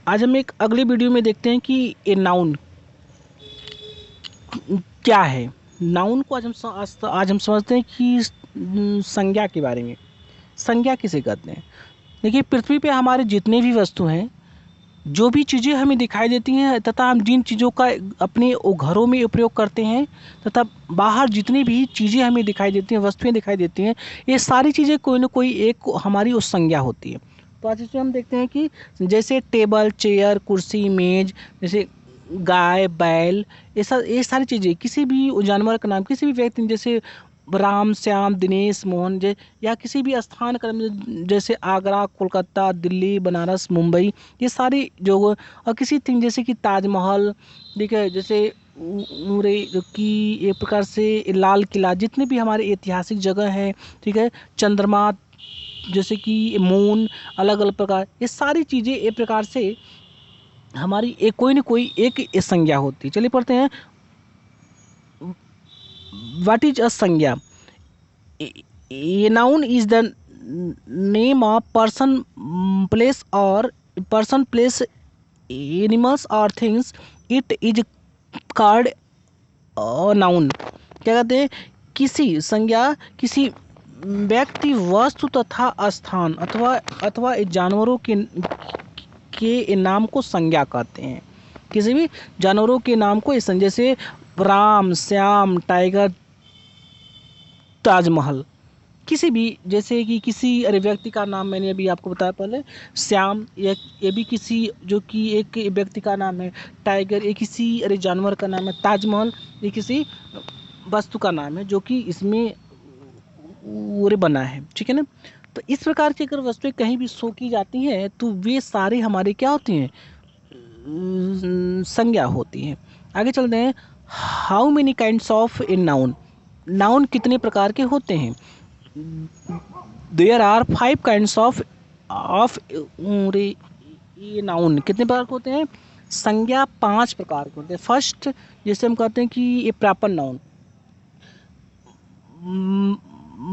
आज हम एक अगले वीडियो में देखते हैं कि ये नाउन क्या है। नाउन को आज हम समझते हैं कि संज्ञा के बारे में। संज्ञा किसे कहते हैं? देखिए, पृथ्वी पे हमारे जितने भी वस्तु हैं, जो भी चीज़ें हमें दिखाई देती हैं तथा हम जिन चीज़ों का अपने घरों में उपयोग करते हैं तथा बाहर जितनी भी चीज़ें हमें दिखाई देती हैं, वस्तुएं दिखाई देती हैं, ये सारी चीज़ें कोई ना कोई एक हमारी उस संज्ञा होती है। तो आज इसमें हम देखते हैं कि जैसे टेबल, चेयर, कुर्सी, मेज, जैसे गाय, बैल, ये सारी चीज़ें किसी भी जानवर का नाम, किसी भी व्यक्ति जैसे राम, श्याम, दिनेश, मोहन, या किसी भी स्थान का नाम, जैसे आगरा, कोलकाता, दिल्ली, बनारस, मुंबई, ये सारी जो, और किसी थिंग जैसे कि ताजमहल, ठीक है, जैसे उरे की एक प्रकार से लाल किला, जितने भी हमारे ऐतिहासिक जगह हैं, ठीक है, चंद्रमा, जैसे कि मून, अलग अलग प्रकार, ये सारी चीज़ें एक प्रकार से हमारी एक कोई ना कोई एक संज्ञा होती है। चलिए पढ़ते हैं, व्हाट इज अ संज्ञा। A noun is the name of person, place, animals or things. It is called a noun. क्या कहते हैं? किसी संज्ञा किसी व्यक्ति, वस्तु तथा स्थान अथवा जानवरों के नाम को संज्ञा कहते हैं। किसी भी जानवरों के नाम को जैसे राम, श्याम, टाइगर, ताजमहल, किसी भी, जैसे कि किसी अरे व्यक्ति का नाम मैंने अभी आपको बताया पहले, श्याम, ये भी किसी जो कि एक व्यक्ति का नाम है। टाइगर, ये किसी अरे जानवर का नाम है। ताजमहल, ये किसी वस्तु का नाम है जो कि इसमें उरे बना है, ठीक है ना। तो इस प्रकार की अगर वस्तुएं कहीं भी शो की जाती हैं तो वे सारे हमारे क्या होती हैं? संज्ञा होती हैं। आगे चलते हैं, how many kinds of a noun. Noun कितने प्रकार के होते हैं? देयर आर 5 काइंड्स ऑफ ये नाउन कितने प्रकार के होते हैं? संज्ञा 5 प्रकार के होते हैं। फर्स्ट, जैसे हम कहते हैं कि ये प्रॉपर नाउन।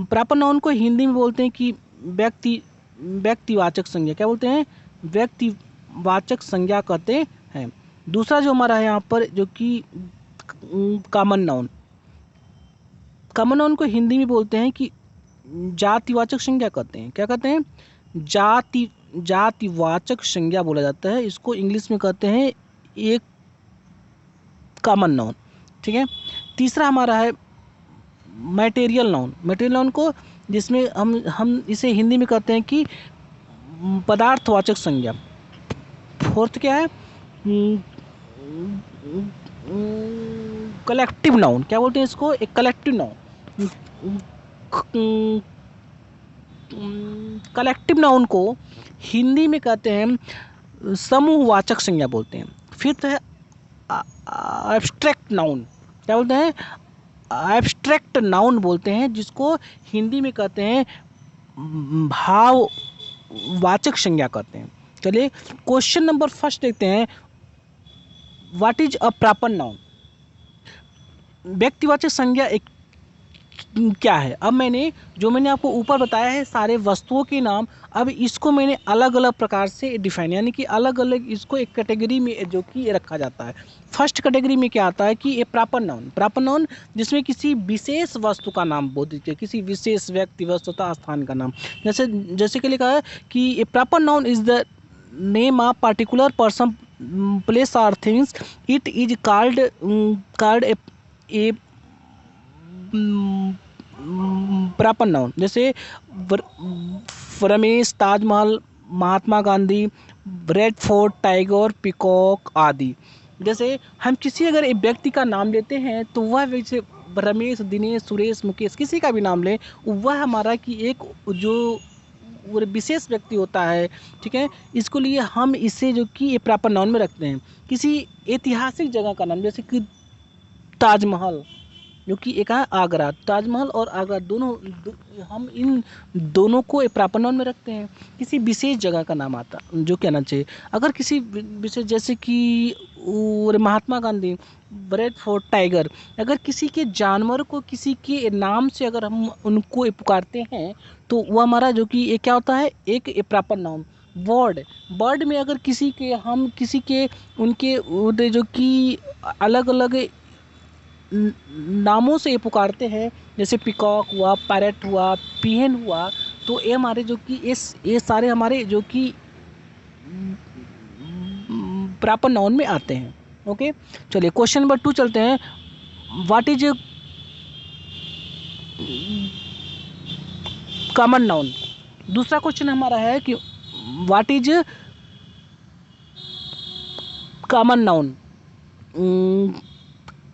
प्रॉपर नाउन को हिंदी में बोलते हैं कि व्यक्तिवाचक संज्ञा। क्या बोलते हैं? व्यक्तिवाचक संज्ञा कहते हैं। दूसरा जो हमारा है यहाँ पर, जो कि कॉमन नाउन। कॉमन नाउन को हिंदी में बोलते हैं कि जातिवाचक संज्ञा कहते हैं। क्या कहते हैं? जातिवाचक संज्ञा बोला जाता है। इसको इंग्लिश में कहते हैं एक कॉमन नाउन, ठीक है। तीसरा हमारा है मटेरियल नाउन। मटेरियल नाउन को, जिसमें हम इसे हिंदी में कहते हैं कि पदार्थवाचक संज्ञा। फोर्थ क्या है? Collective noun. क्या बोलते हैं इसको? एक कलेक्टिव नाउन। कलेक्टिव नाउन को हिंदी में कहते हैं समूहवाचक संज्ञा बोलते हैं। फिफ्थ है एब्स्ट्रैक्ट नाउन। क्या बोलते हैं? एब्स्ट्रैक्ट नाउन बोलते हैं, जिसको हिंदी में कहते हैं भाववाचक संज्ञा कहते हैं। चलिए क्वेश्चन नंबर फर्स्ट देखते हैं, what is a proper noun. व्यक्तिवाचक संज्ञा एक क्या है? अब मैंने आपको ऊपर बताया है सारे वस्तुओं के नाम। अब इसको मैंने अलग अलग प्रकार से डिफाइन, यानी कि अलग अलग इसको एक कैटेगरी में जो कि रखा जाता है। फर्स्ट कैटेगरी में क्या आता है कि ये प्रॉपर नाउन। प्रॉपर नाउन जिसमें किसी विशेष वस्तु का नाम बोल दीजिए, किसी विशेष व्यक्ति, वस्तु तथा स्थान का नाम। जैसे कि लिखा है कि a proper noun is the name of particular person, place और things. It is called a proper noun. जैसे Ramesh, Taj Mahal, Mahatma Gandhi, red fort, tiger, peacock आदि। जैसे हम किसी अगर एक व्यक्ति का नाम लेते हैं तो वह, जैसे रमेश, दिनेश, सुरेश, मुकेश, किसी का भी नाम लें, वह हमारा कि एक जो विशेष व्यक्ति होता है, ठीक है। इसको लिए हम इसे जो कि ये प्रॉपर नाउन में रखते हैं। किसी ऐतिहासिक जगह का नाम, जैसे कि ताजमहल, जो कि एक है आगरा। ताजमहल और आगरा हम इन दोनों को प्रॉपर नाउन में रखते हैं। किसी विशेष जगह का नाम आता जो क्या आना चाहिए। अगर किसी विशेष, जैसे कि महात्मा गांधी, रेड फोर्ट, टाइगर, अगर किसी के जानवर को किसी के नाम से अगर हम उनको पुकारते हैं तो वो हमारा जो कि ये क्या होता है? एक प्रॉपर नाउन। वर्ड, वर्ड में अगर किसी के हम किसी के उनके जो कि अलग अलग नामों से ये पुकारते हैं, जैसे पिकॉक हुआ, पैरेट हुआ, पीहन हुआ, तो ये हमारे जो कि ये सारे हमारे जो कि प्रॉपर नाउन में आते हैं। ओके, चलिए क्वेश्चन नंबर 2 चलते हैं। What is common noun. दूसरा क्वेश्चन हमारा है कि what is common noun.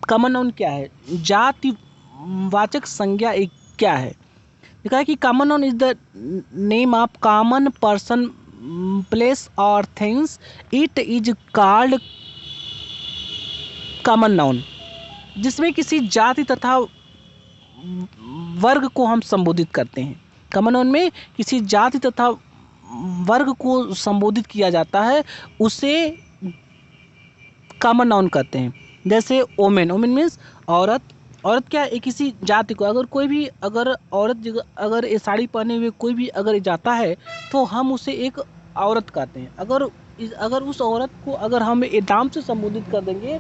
Common noun क्या है, जातिवाचक संज्ञा एक क्या है। लिखा है कि common noun is the name of common person, place और things, it is called common noun, जिसमें किसी जाति तथा वर्ग को हम संबोधित करते हैं। कॉमन नाउन में किसी जाति तथा वर्ग को संबोधित किया जाता है, उसे कॉमन नाउन कहते हैं। जैसे ओमेन, ओमेन मीन्स औरत। औरत क्या है, किसी जाति को अगर कोई भी अगर औरत अगर ये साड़ी पहने हुए कोई भी अगर जाता है तो हम उसे एक औरत कहते हैं। अगर उस औरत को अगर हम एक नाम से संबोधित कर देंगे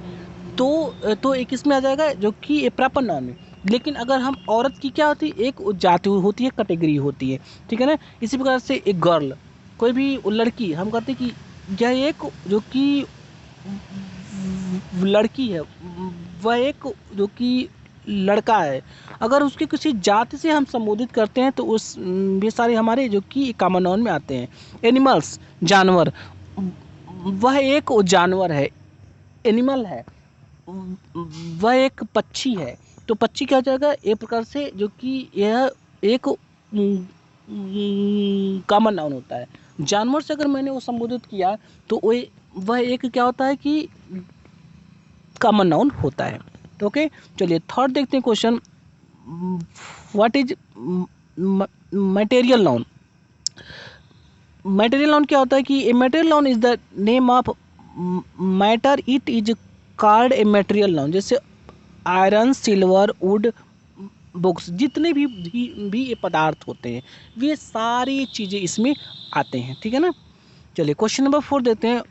तो एक इसमें आ जाएगा जो कि ये प्रॉपर नाउन है। लेकिन अगर हम औरत की क्या होती है, एक जाति होती है, कैटेगरी होती है, ठीक है ना। इसी प्रकार से एक गर्ल, कोई भी लड़की, हम कहते हैं कि यह एक जो कि लड़की है, वह एक जो कि लड़का है। अगर उसके किसी जाति से हम संबोधित करते हैं तो उस ये सारे हमारे जो कि कॉमन नाउन में आते हैं। एनिमल्स, जानवर, वह एक जानवर है, एनिमल है। वह एक पक्षी है, तो पक्षी क्या हो जाएगा, एक प्रकार से जो कि यह एक कॉमन नाउन होता है। जानवर से अगर मैंने वो संबोधित किया तो वह एक क्या होता है कि कॉमन नाउन होता है। ओके, चलिए थर्ड देखते हैं question. What is material noun. Material noun क्या होता है कि a material noun is the name of matter, it is called a material noun. जैसे आयरन, सिल्वर, वुड, बुक्स, जितने भी ये पदार्थ होते हैं वे सारी चीज़ें इसमें आते हैं, ठीक है ना। चलिए क्वेश्चन नंबर 4 देते हैं।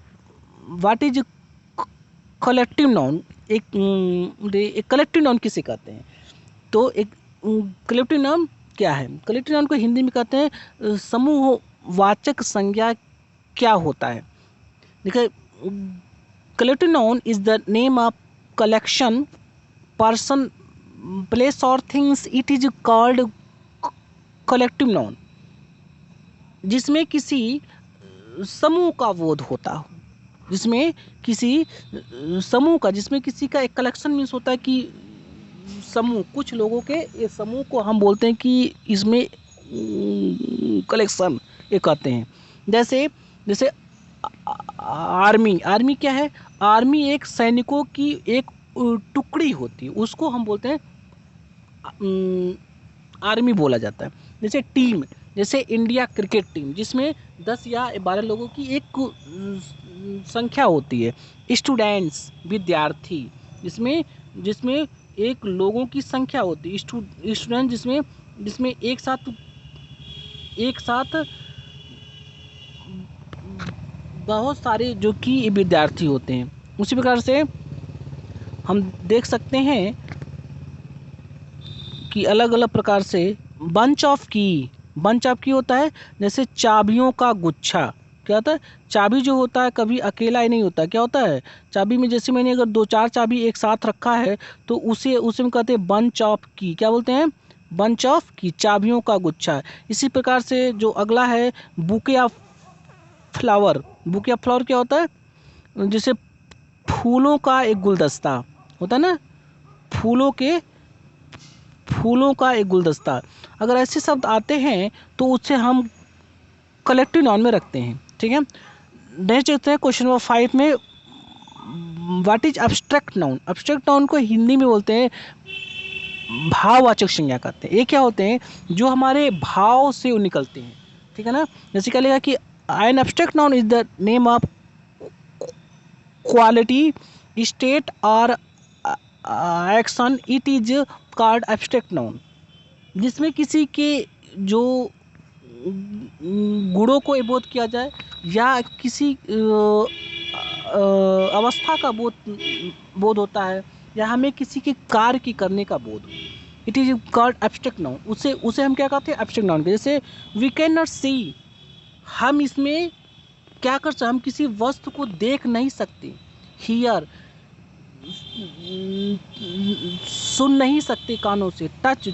What is collective noun. एक कलेक्टिव नाउन किसे कहते हैं, तो एक कलेक्टिव नाउन क्या है। कलेक्टिव नाउन को हिंदी में कहते हैं समूहवाचक संज्ञा क्या होता है। देखिए, collective noun is the name of collection, person, place और things, it is called collective noun, जिसमें किसी समूह का बोध होता हो, जिसमें किसी समूह का, जिसमें किसी का एक कलेक्शन मीन्स होता है कि समूह, कुछ लोगों के ये समूह को हम बोलते हैं कि इसमें कलेक्शन ये कहते हैं। जैसे जैसे आर्मी, आर्मी क्या है, आर्मी एक सैनिकों की एक टुकड़ी होती है, उसको हम बोलते हैं आर्मी बोला जाता है। जैसे टीम, जैसे इंडिया क्रिकेट टीम, जिसमें 10 या 12 लोगों की एक संख्या होती है। स्टूडेंट्स, विद्यार्थी, जिसमें जिसमें एक लोगों की संख्या होती है। स्टूडेंट जिसमें एक साथ बहुत सारे जो कि विद्यार्थी होते हैं। उसी प्रकार से हम देख सकते हैं कि अलग अलग प्रकार से बंच ऑफ की होता है। जैसे चाबियों का गुच्छा, क्या होता है, चाबी जो होता है कभी अकेला ही नहीं होता, क्या होता है, चाबी में जैसे मैंने अगर 2-4 चाबी एक साथ रखा है तो उसे में कहते हैं बंच ऑफ की, क्या बोलते हैं, बंच ऑफ की, चाबियों का गुच्छा। इसी प्रकार से जो अगला है bouquet of flower. Bouquet of flower क्या होता है, जैसे फूलों का एक गुलदस्ता होता है ना, फूलों का एक गुलदस्ता। अगर ऐसे शब्द आते हैं तो उससे हम कलेक्टिव नाउन में रखते हैं, ठीक है। नेक्स्ट देखते हैं क्वेश्चन नंबर 5 में। What is abstract noun. Abstract noun को हिंदी में बोलते हैं भाववाचक संज्ञा कहते हैं। ये क्या होते हैं, जो हमारे भाव से निकलते हैं, ठीक है ना। जैसे क्या लिखा कि an abstract noun is the name of quality, state और action, it is called abstract noun, जिसमें किसी के जो गुणों को बोध किया जाए या किसी अवस्था का बोध होता है, या हमें किसी के कार्य की करने का बोध। It is called abstract noun. उसे उसे हम क्या कहते हैं? Abstract noun. जैसे वी कैन नॉट सी, हम इसमें क्या कर सकते? हम किसी वस्तु को देख नहीं सकते। हियर, सुन नहीं सकते कानों से। टच,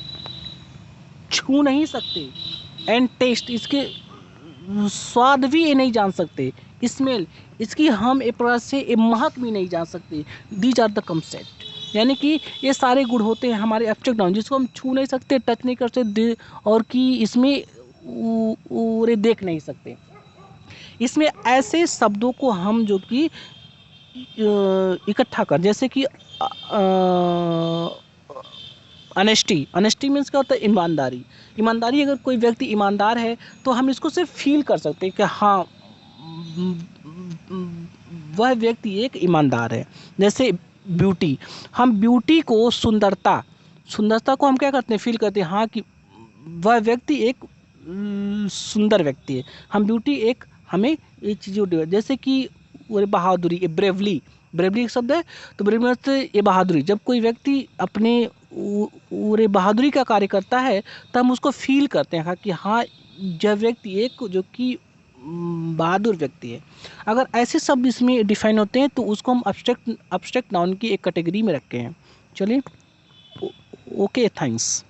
छू नहीं सकते। एंड टेस्ट, इसके स्वाद भी ये नहीं जान सकते। स्मेल, इसकी हम एक प्रकार से एक महक भी नहीं जान सकते। दीज आर द कंसेप्ट, यानी कि ये सारे गुण होते हैं हमारे एब्स्ट्रैक्ट नाउन, जिसको हम छू नहीं सकते, टच नहीं कर सकते, और कि इसमें पूरे देख नहीं सकते। इसमें ऐसे शब्दों को हम जो कि इकट्ठा कर, जैसे कि ऑनेस्टी। ऑनेस्टी मीन्स क्या होता है? ईमानदारी। ईमानदारी, अगर कोई व्यक्ति ईमानदार है तो हम इसको सिर्फ फील कर सकते हैं कि हाँ वह व्यक्ति एक ईमानदार है। जैसे ब्यूटी, हम ब्यूटी को, सुंदरता, सुंदरता को हम क्या करते हैं? फील करते हैं, हाँ कि वह व्यक्ति एक सुंदर व्यक्ति है। हम ब्यूटी एक, हमें ये चीज़ें, जैसे कि वो बहादुरी, ये ब्रेवली। ब्रेवली एक शब्द है, तो ब्रेवली मतलब ये बहादुरी। जब कोई व्यक्ति अपने पूरे बहादुरी का कार्य करता है तो हम उसको फील करते हैं कि हाँ यह व्यक्ति एक जो कि बहादुर व्यक्ति है। अगर ऐसे शब्द इसमें डिफाइन होते हैं तो उसको हम एब्स्ट्रैक्ट नाउन की एक कैटेगरी में रखते हैं। चलिए, ओके, थैंक्स।